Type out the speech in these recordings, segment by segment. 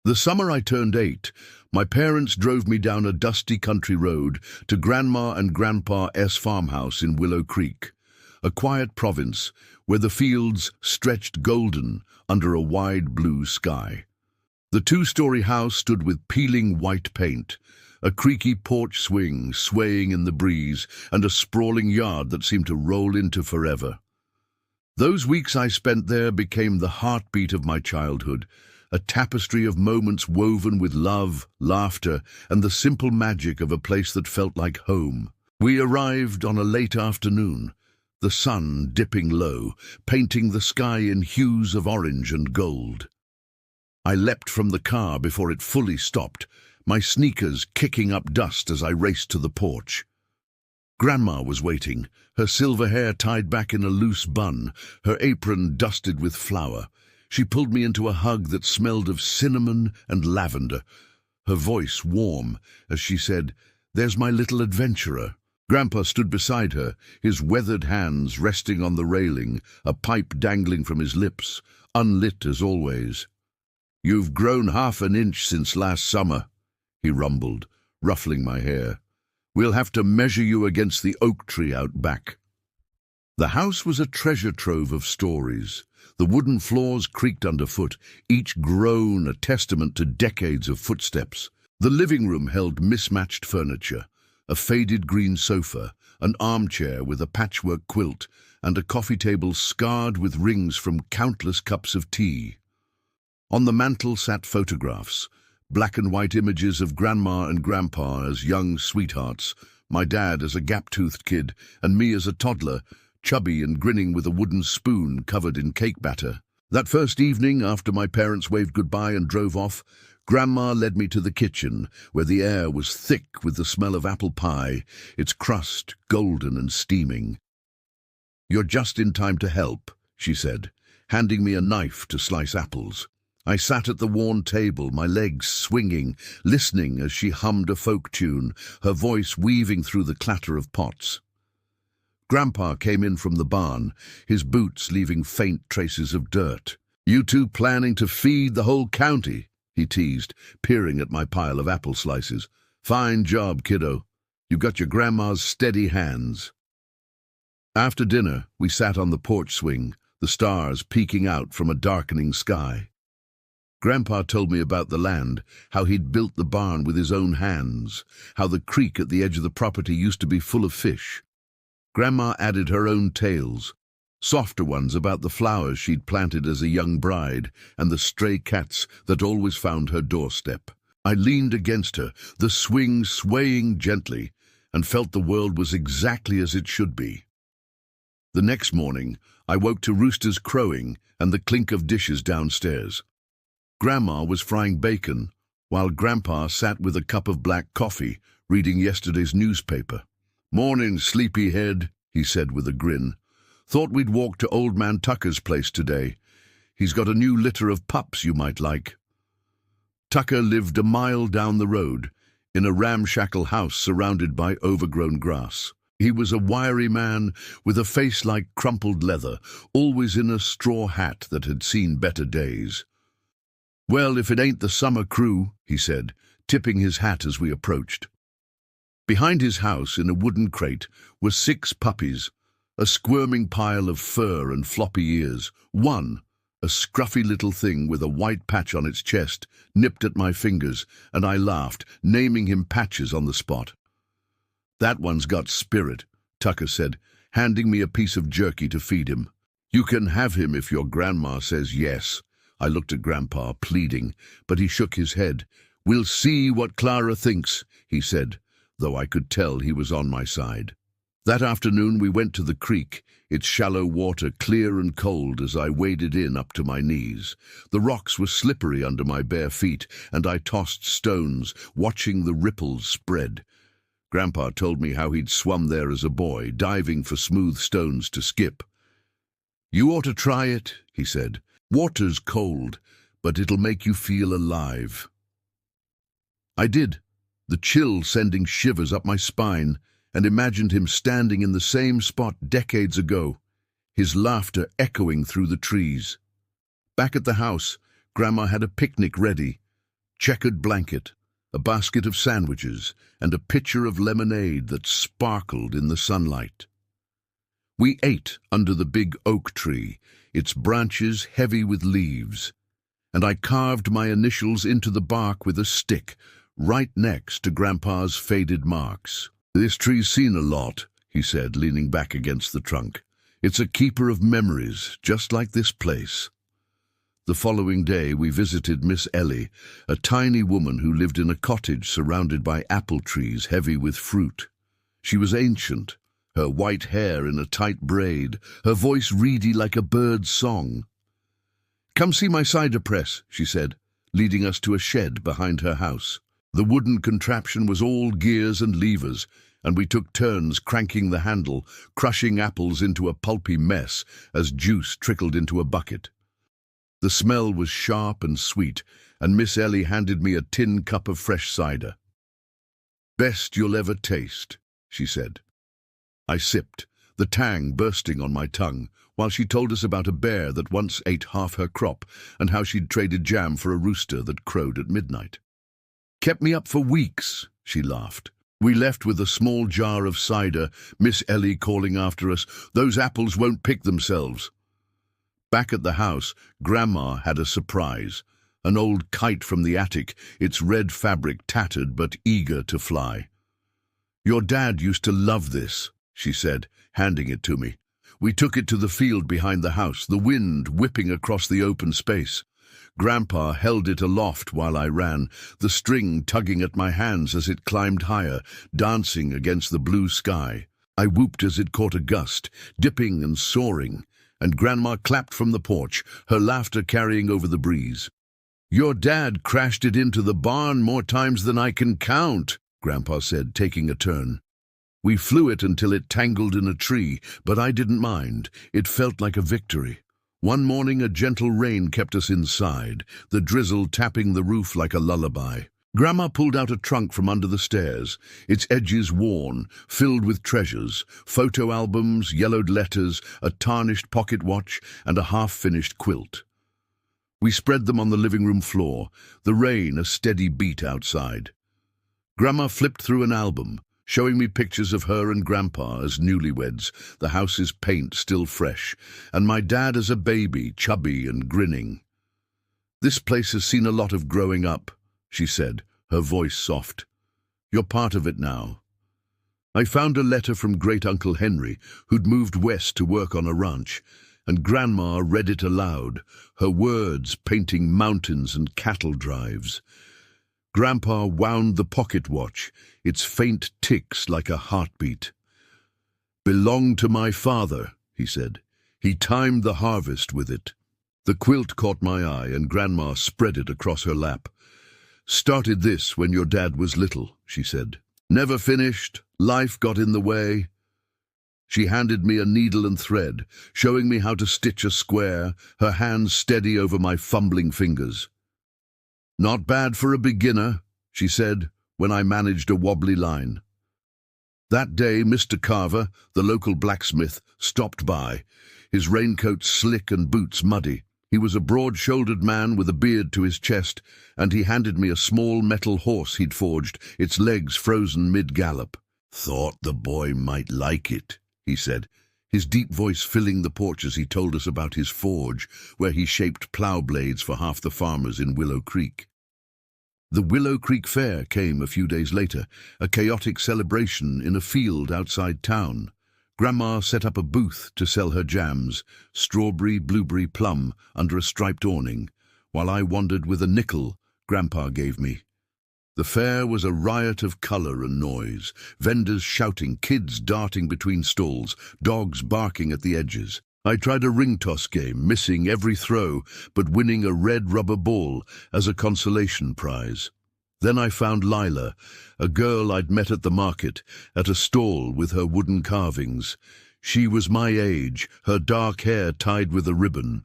The summer I turned 8, my parents drove me down a dusty country road to Grandma and Grandpa's farmhouse in Willow Creek, a quiet province where the fields stretched golden under a wide blue sky. The two-story house stood with peeling white paint, a creaky porch swing swaying in the breeze, and a sprawling yard that seemed to roll into forever. Those weeks I spent there became the heartbeat of my childhood, a tapestry of moments woven with love, laughter, and the simple magic of a place that felt like home. We arrived on a late afternoon, the sun dipping low, painting the sky in hues of orange and gold. I leapt from the car before it fully stopped, my sneakers kicking up dust as I raced to the porch. Grandma was waiting, her silver hair tied back in a loose bun, her apron dusted with flour. She pulled me into a hug that smelled of cinnamon and lavender, her voice warm as she said, "There's my little adventurer." Grandpa stood beside her, his weathered hands resting on the railing, a pipe dangling from his lips, unlit as always. "You've grown half an inch since last summer," he rumbled, ruffling my hair. "We'll have to measure you against the oak tree out back." The house was a treasure trove of stories. The wooden floors creaked underfoot, each groan a testament to decades of footsteps. The living room held mismatched furniture, a faded green sofa, an armchair with a patchwork quilt, and a coffee table scarred with rings from countless cups of tea. On the mantel sat photographs, black and white images of Grandma and Grandpa as young sweethearts, my dad as a gap-toothed kid, and me as a toddler, chubby and grinning with a wooden spoon covered in cake batter. That first evening, after my parents waved goodbye and drove off, Grandma led me to the kitchen, where the air was thick with the smell of apple pie, its crust golden and steaming. "You're just in time to help," she said, handing me a knife to slice apples. I sat at the worn table, my legs swinging, listening as she hummed a folk tune, her voice weaving through the clatter of pots. Grandpa came in from the barn, his boots leaving faint traces of dirt. "You two planning to feed the whole county?" he teased, peering at my pile of apple slices. "Fine job, kiddo. You got your grandma's steady hands." After dinner, we sat on the porch swing, the stars peeking out from a darkening sky. Grandpa told me about the land, how he'd built the barn with his own hands, how the creek at the edge of the property used to be full of fish. Grandma added her own tales, softer ones about the flowers she'd planted as a young bride and the stray cats that always found her doorstep. I leaned against her, the swing swaying gently, and felt the world was exactly as it should be. The next morning, I woke to roosters crowing and the clink of dishes downstairs. Grandma was frying bacon, while Grandpa sat with a cup of black coffee, reading yesterday's newspaper. "Morning, sleepyhead," he said with a grin. "Thought we'd walk to Old Man Tucker's place today. He's got a new litter of pups you might like." Tucker lived a mile down the road, in a ramshackle house surrounded by overgrown grass. He was a wiry man with a face like crumpled leather, always in a straw hat that had seen better days. "Well, if it ain't the summer crew," he said, tipping his hat as we approached. Behind his house, in a wooden crate, were 6 puppies, a squirming pile of fur and floppy ears. One, a scruffy little thing with a white patch on its chest, nipped at my fingers, and I laughed, naming him Patches on the spot. "That one's got spirit," Tucker said, handing me a piece of jerky to feed him. "You can have him if your grandma says yes." I looked at Grandpa, pleading, but he shook his head. "We'll see what Clara thinks," he said, though I could tell he was on my side. That afternoon we went to the creek, its shallow water clear and cold as I waded in up to my knees. The rocks were slippery under my bare feet, and I tossed stones, watching the ripples spread. Grandpa told me how he'd swum there as a boy, diving for smooth stones to skip. "You ought to try it," he said. "Water's cold, but it'll make you feel alive." I did, the chill sending shivers up my spine, and imagined him standing in the same spot decades ago, his laughter echoing through the trees. Back at the house, Grandma had a picnic ready, checkered blanket, a basket of sandwiches, and a pitcher of lemonade that sparkled in the sunlight. We ate under the big oak tree, its branches heavy with leaves, and I carved my initials into the bark with a stick, right next to Grandpa's faded marks. "This tree's seen a lot," he said, leaning back against the trunk. "It's a keeper of memories, just like this place." The following day we visited Miss Ellie, a tiny woman who lived in a cottage surrounded by apple trees heavy with fruit. She was ancient, her white hair in a tight braid, her voice reedy like a bird's song. "Come see my cider press," she said, leading us to a shed behind her house. The wooden contraption was all gears and levers, and we took turns cranking the handle, crushing apples into a pulpy mess as juice trickled into a bucket. The smell was sharp and sweet, and Miss Ellie handed me a tin cup of fresh cider. "Best you'll ever taste," she said. I sipped, the tang bursting on my tongue, while she told us about a bear that once ate half her crop and how she'd traded jam for a rooster that crowed at midnight. "Kept me up for weeks," she laughed. We left with a small jar of cider, Miss Ellie calling after us, "Those apples won't pick themselves." Back at the house, Grandma had a surprise. An old kite from the attic, its red fabric tattered but eager to fly. "Your dad used to love this," she said, handing it to me. We took it to the field behind the house, the wind whipping across the open space. Grandpa held it aloft while I ran, the string tugging at my hands as it climbed higher, dancing against the blue sky. I whooped as it caught a gust, dipping and soaring, and Grandma clapped from the porch, her laughter carrying over the breeze. "Your dad crashed it into the barn more times than I can count," Grandpa said, taking a turn. "We flew it until it tangled in a tree, but I didn't mind. It felt like a victory. One morning a gentle rain kept us inside, the drizzle tapping the roof like a lullaby. Grandma pulled out a trunk from under the stairs, its edges worn, filled with treasures, photo albums, yellowed letters, a tarnished pocket watch, and a half-finished quilt. We spread them on the living room floor, the rain a steady beat outside. Grandma flipped through an album, showing me pictures of her and Grandpa as newlyweds, the house's paint still fresh, and my dad as a baby, chubby and grinning. "This place has seen a lot of growing up," she said, her voice soft. "You're part of it now." I found a letter from Great-Uncle Henry, who'd moved west to work on a ranch, and Grandma read it aloud, her words painting mountains and cattle drives. Grandpa wound the pocket watch, its faint ticks like a heartbeat. "Belonged to my father," he said. "He timed the harvest with it." The quilt caught my eye, and Grandma spread it across her lap. "Started this when your dad was little," she said. "Never finished, life got in the way." She handed me a needle and thread, showing me how to stitch a square, her hands steady over my fumbling fingers. "Not bad for a beginner," she said, when I managed a wobbly line. That day, Mr. Carver, the local blacksmith, stopped by, his raincoat slick and boots muddy. He was a broad-shouldered man with a beard to his chest, and he handed me a small metal horse he'd forged, its legs frozen mid-gallop. "Thought the boy might like it," he said, his deep voice filling the porch as he told us about his forge, where he shaped plow blades for half the farmers in Willow Creek. The Willow Creek Fair came a few days later, a chaotic celebration in a field outside town. Grandma set up a booth to sell her jams, strawberry, blueberry, plum, under a striped awning, while I wandered with a nickel Grandpa gave me. The fair was a riot of color and noise, vendors shouting, kids darting between stalls, dogs barking at the edges. I tried a ring toss game, missing every throw, but winning a red rubber ball as a consolation prize. Then I found Lila, a girl I'd met at the market, at a stall with her wooden carvings. She was my age, her dark hair tied with a ribbon,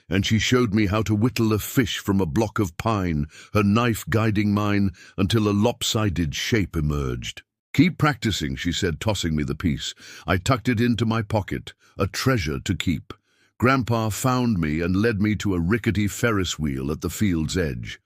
and she showed me how to whittle a fish from a block of pine, her knife guiding mine until a lopsided shape emerged. "Keep practicing," she said, tossing me the piece. I tucked it into my pocket, a treasure to keep. Grandpa found me and led me to a rickety Ferris wheel at the field's edge.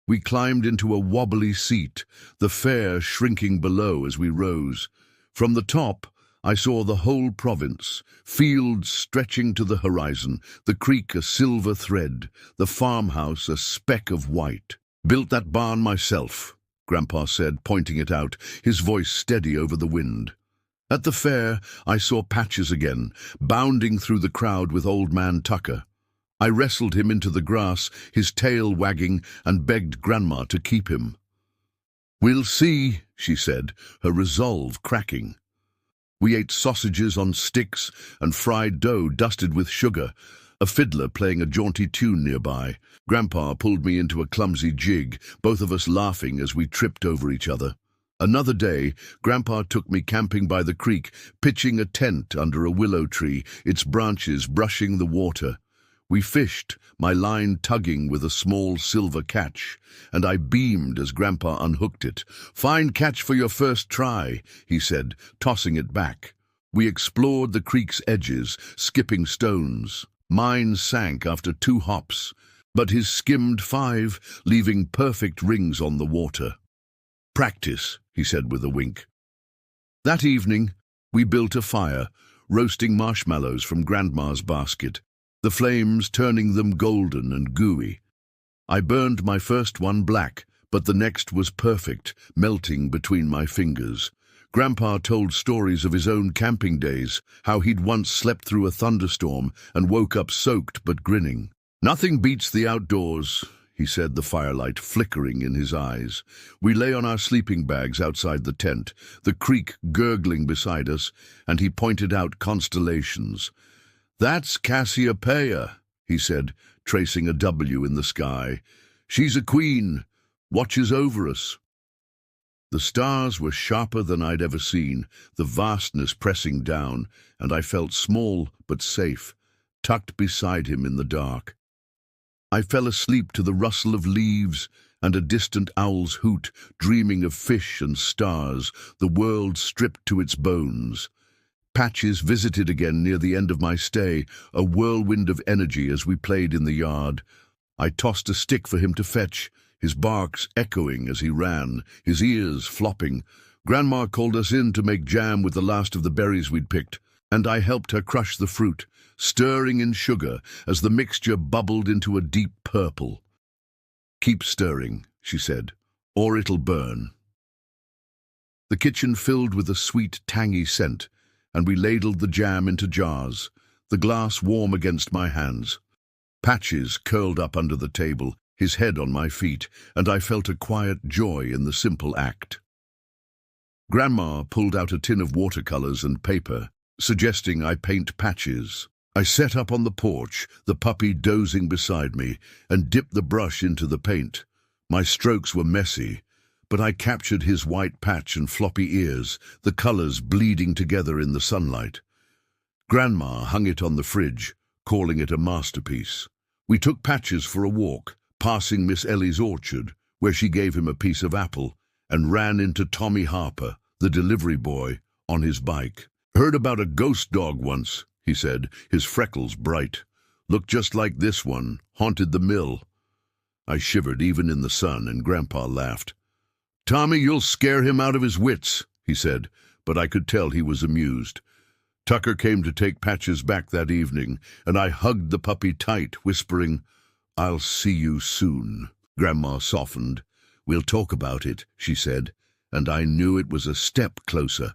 We climbed into a wobbly seat, the fair shrinking below as we rose. From the top, I saw the whole province, fields stretching to the horizon, the creek a silver thread, the farmhouse a speck of white. "Built that barn myself," Grandpa said, pointing it out, his voice steady over the wind. At the fair, I saw Patches again, bounding through the crowd with Old Man Tucker. I wrestled him into the grass, his tail wagging, and begged Grandma to keep him. "We'll see," she said, her resolve cracking. We ate sausages on sticks and fried dough dusted with sugar, a fiddler playing a jaunty tune nearby. Grandpa pulled me into a clumsy jig, both of us laughing as we tripped over each other. Another day, Grandpa took me camping by the creek, pitching a tent under a willow tree, its branches brushing the water. We fished, my line tugging with a small silver catch, and I beamed as Grandpa unhooked it. "Fine catch for your first try," he said, tossing it back. We explored the creek's edges, skipping stones. Mine sank after 2 hops, but his skimmed 5, leaving perfect rings on the water. "Practice," he said with a wink. That evening, we built a fire, roasting marshmallows from Grandma's basket, the flames turning them golden and gooey. I burned my first one black, but the next was perfect, melting between my fingers. Grandpa told stories of his own camping days, how he'd once slept through a thunderstorm and woke up soaked but grinning. "Nothing beats the outdoors," he said, the firelight flickering in his eyes. We lay on our sleeping bags outside the tent, the creek gurgling beside us, and he pointed out constellations. "That's Cassiopeia," he said, tracing a W in the sky. "She's a queen, watches over us." The stars were sharper than I'd ever seen, the vastness pressing down, and I felt small but safe, tucked beside him in the dark. I fell asleep to the rustle of leaves and a distant owl's hoot, dreaming of fish and stars, the world stripped to its bones. Patches visited again near the end of my stay, a whirlwind of energy as we played in the yard. I tossed a stick for him to fetch, his barks echoing as he ran, his ears flopping. Grandma called us in to make jam with the last of the berries we'd picked, and I helped her crush the fruit, stirring in sugar as the mixture bubbled into a deep purple. "Keep stirring," she said, "or it'll burn." The kitchen filled with a sweet, tangy scent, and we ladled the jam into jars, the glass warm against my hands. Patches curled up under the table, his head on my feet, and I felt a quiet joy in the simple act. Grandma pulled out a tin of watercolors and paper, suggesting I paint Patches. I sat up on the porch, the puppy dozing beside me, and dipped the brush into the paint. My strokes were messy, but I captured his white patch and floppy ears, the colors bleeding together in the sunlight. Grandma hung it on the fridge, calling it a masterpiece. We took Patches for a walk, passing Miss Ellie's orchard, where she gave him a piece of apple, and ran into Tommy Harper, the delivery boy, on his bike. "Heard about a ghost dog once," he said, his freckles bright. "Looked just like this one, haunted the mill." I shivered even in the sun, and Grandpa laughed. "Tommy, you'll scare him out of his wits," he said, but I could tell he was amused. Tucker came to take Patches back that evening, and I hugged the puppy tight, whispering, "I'll see you soon." Grandma softened. "We'll talk about it," she said, and I knew it was a step closer.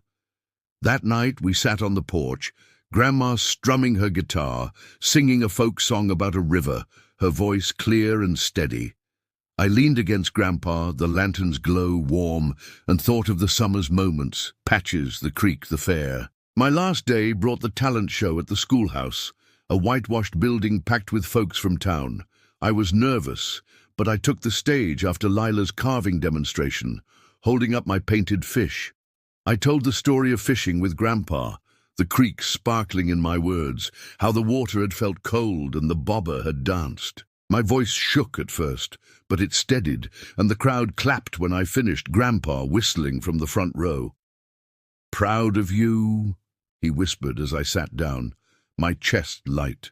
That night we sat on the porch, Grandma strumming her guitar, singing a folk song about a river, her voice clear and steady. I leaned against Grandpa, the lantern's glow warm, and thought of the summer's moments, Patches, the creek, the fair. My last day brought the talent show at the schoolhouse, a whitewashed building packed with folks from town. I was nervous, but I took the stage after Lila's carving demonstration, holding up my painted fish. I told the story of fishing with Grandpa, the creek sparkling in my words, how the water had felt cold and the bobber had danced. My voice shook at first, but it steadied, and the crowd clapped when I finished, Grandpa whistling from the front row. "Proud of you," he whispered as I sat down, my chest light.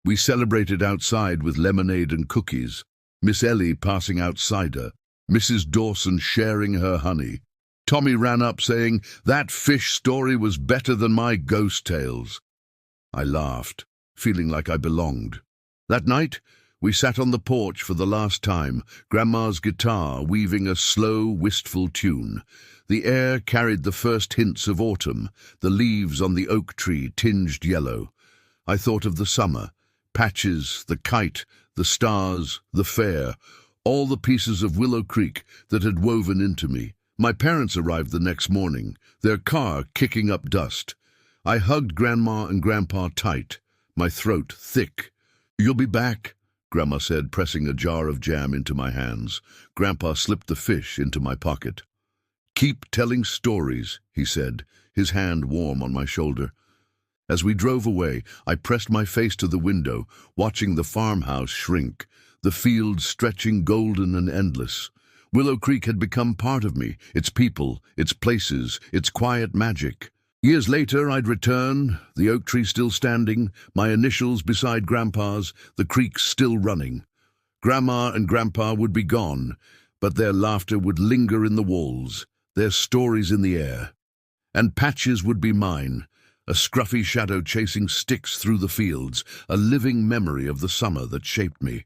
We celebrated outside with lemonade and cookies. Miss Ellie passing out cider, Mrs. Dawson sharing her honey. Tommy ran up saying, "That fish story was better than my ghost tales." I laughed, feeling like I belonged. That night, we sat on the porch for the last time, Grandma's guitar weaving a slow, wistful tune. The air carried the first hints of autumn, the leaves on the oak tree tinged yellow. I thought of the summer, Patches, the kite, the stars, the fair, all the pieces of Willow Creek that had woven into me. My parents arrived the next morning, their car kicking up dust. I hugged Grandma and Grandpa tight, my throat thick. "You'll be back," Grandma said, pressing a jar of jam into my hands. Grandpa slipped the fish into my pocket. "Keep telling stories," he said, his hand warm on my shoulder. As we drove away, I pressed my face to the window, watching the farmhouse shrink, the fields stretching golden and endless. Willow Creek had become part of me, its people, its places, its quiet magic. Years later, I'd return, the oak tree still standing, my initials beside Grandpa's, the creek still running. Grandma and Grandpa would be gone, but their laughter would linger in the walls, their stories in the air. And Patches would be mine, a scruffy shadow chasing sticks through the fields, a living memory of the summer that shaped me.